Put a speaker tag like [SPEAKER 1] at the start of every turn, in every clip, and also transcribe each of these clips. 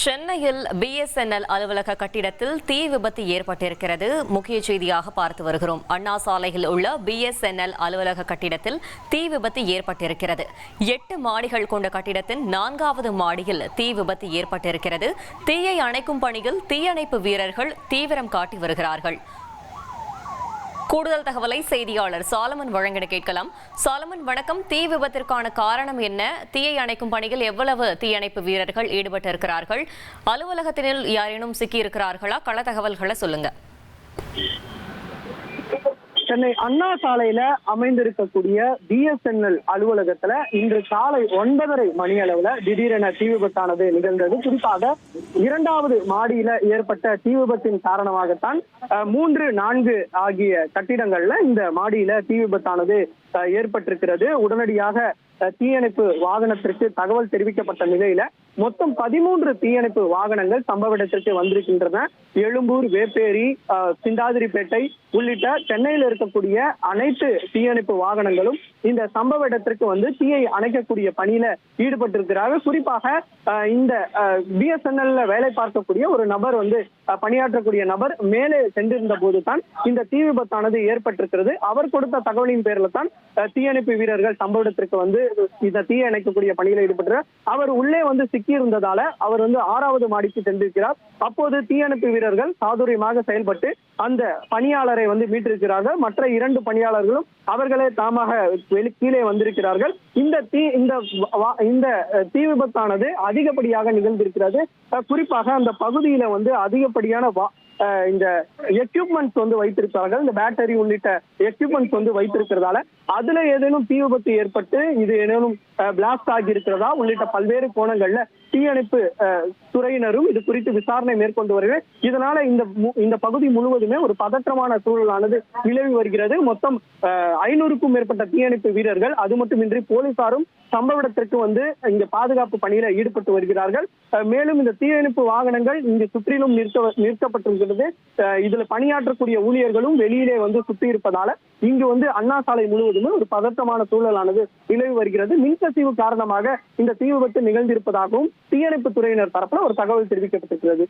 [SPEAKER 1] சென்னையில் பிஎஸ்என்எல் அலுவலக கட்டிடத்தில் தீ விபத்து ஏற்பட்டிருக்கிறது. முக்கிய செய்தியாக பார்த்து வருகிறோம். அண்ணா சாலையில் உள்ள பிஎஸ்என்எல் அலுவலக கட்டிடத்தில் தீ விபத்து ஏற்பட்டிருக்கிறது. 8 மாடிகள் கொண்ட கட்டிடத்தின் 4வது மாடியில் தீ விபத்து ஏற்பட்டிருக்கிறது. தீயை அணைக்கும் பணியில் தீயணைப்பு வீரர்கள் தீவிரம் காட்டி வருகிறார்கள். கூடுதல் தகவலை செய்தியாளர் சாலமன் வழங்கிட கேட்கலாம். சாலமன், வணக்கம். தீ விபத்திற்கான காரணம் என்ன? தீயை அணைக்கும் பணியில் எவ்வளவு தீயணைப்பு வீரர்கள் ஈடுபட்டிருக்கிறார்கள்? அலுவலகத்தினில் யாரேனும் சிக்கியிருக்கிறார்களா? கள தகவல்களை சொல்லுங்க.
[SPEAKER 2] சென்னை அண்ணா சாலையில அமைந்திருக்கக்கூடிய பிஎஸ்என்எல் அலுவலகத்துல இன்று காலை 9:30 மணி அளவுல திடீரென தீ விபத்தானது நிகழ்ந்தது. குறிப்பாக 2வது மாடியில ஏற்பட்ட தீ விபத்தின் காரணமாகத்தான் 3, 4 ஆகிய கட்டிடங்கள்ல இந்த மாடியில தீ விபத்தானது ஏற்பட்டிருக்கிறது. உடனடியாக தீயணைப்பு வாகனத்திற்கு தகவல் தெரிவிக்கப்பட்ட நிலையில மொத்தம் 13 தீயணைப்பு வாகனங்கள் சம்பவ இடத்திற்கு வந்திருக்கின்றன. எழும்பூர், வேப்பேரி, சிந்தாதிரிப்பேட்டை உள்ளிட்ட சென்னையில் இருக்கக்கூடிய அனைத்து தீயணைப்பு வாகனங்களும் இந்த சம்பவ இடத்திற்கு வந்து தீயை அணைக்கக்கூடிய பணியில ஈடுபட்டிருக்கிறார்கள். குறிப்பாக இந்த பிஎஸ்என்எல்ல வேலை பார்க்கக்கூடிய ஒரு நபர் வந்து பணியாற்றக்கூடிய நபர் மேலே சென்றிருந்த போதுதான் இந்த தீ விபத்தானது ஏற்பட்டிருக்கிறது. அவர் கொடுத்த தகவலின் பேரில் தான் தீயணைப்பு வீரர்கள் சம்பவ இடத்திற்கு வந்து இந்த தீயை அணைக்கக்கூடிய பணியில ஈடுபட்டார். அவர் உள்ளே வந்து சிக்கி இருந்ததால அவர் வந்து 6வது மாடிக்கு சென்றிருக்கிறார். அப்போது தீயணைப்பு வீரர்கள் சாதுரியமாக செயல்பட்டு அந்த பணியாளரை வந்து மீட்டிருக்கிறார்கள். மற்ற 2 பணியாளர்களும் அவர்களே தாமாக கீழே வந்திருக்கிறார்கள். இந்த தீ விபத்தானது அதிகப்படியாக நிகழ்ந்திருக்கிறது. குறிப்பாக அந்த பகுதியில வந்து அதிகப்படியான இந்த எக்யூப்மெண்ட்ஸ் வந்து வைத்திருக்கிறார்கள். இந்த பேட்டரி உள்ளிட்ட எக்யூப்மெண்ட்ஸ் வந்து வைத்திருக்கிறதால அதுல ஏதேனும் தீ விபத்து ஏற்பட்டு இது ஏதேனும் பிளாஸ்ட் ஆகி இருக்கிறதா உள்ளிட்ட பல்வேறு கோணங்கள்ல தீயணைப்பு துறையினரும் இது குறித்து விசாரணை மேற்கொண்டு வருகிறது. இதனால இந்த பகுதி முழுவதுமே ஒரு பதற்றமான சூழலானது நிலவி வருகிறது. மொத்தம் 500க்கும் மேற்பட்ட தீயணைப்பு வீரர்கள், அது மட்டுமின்றி போலீசாரும் சம்பவ இடத்திற்கு வந்து இங்க பாதுகாப்பு பணியில ஈடுபட்டு வருகிறார்கள். மேலும் இந்த தீயணைப்பு வாகனங்கள் இங்கு சுற்றிலும் நிறுத்தப்பட்டிருக்கிறது. இதுல பணியாற்றக்கூடிய ஊழியர்களும் வெளியிலே வந்து சுற்றி இருப்பதால இங்கு வந்து அண்ணா சாலை முழுவதுமே ஒரு பதற்றமான சூழலானது நிலவி வருகிறது. மின்கசிவு காரணமாக இந்த தீ விபத்து நிகழ்ந்திருப்பதாகவும் தீயணைப்பு துறையினர் தரப்புல ஒரு தகவல் தெரிவிக்கப்பட்டிருக்கிறது.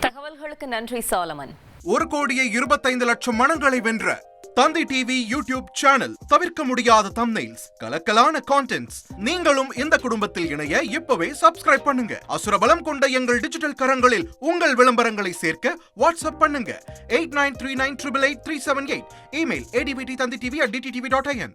[SPEAKER 1] தகவல்களுக்கு நன்றி சாலமன்.
[SPEAKER 3] 1,25,00,000 மனங்களை வென்ற தந்தி டிவி யூடியூப் சேனல். தவிர்க்க முடியாத தம்ப்நெயில்ஸ், கலக்கலான கான்டென்ட்ஸ். நீங்களும் இந்த குடும்பத்தில் இணைய இப்பவே சப்ஸ்கிரைப் பண்ணுங்க. அசுரபலம் கொண்ட எங்கள் டிஜிட்டல் கரங்களில் உங்கள் விளம்பரங்களை சேர்க்க வாட்ஸ்அப் பண்ணுங்க. 8939888378. Email advtthanditv@dttv.in.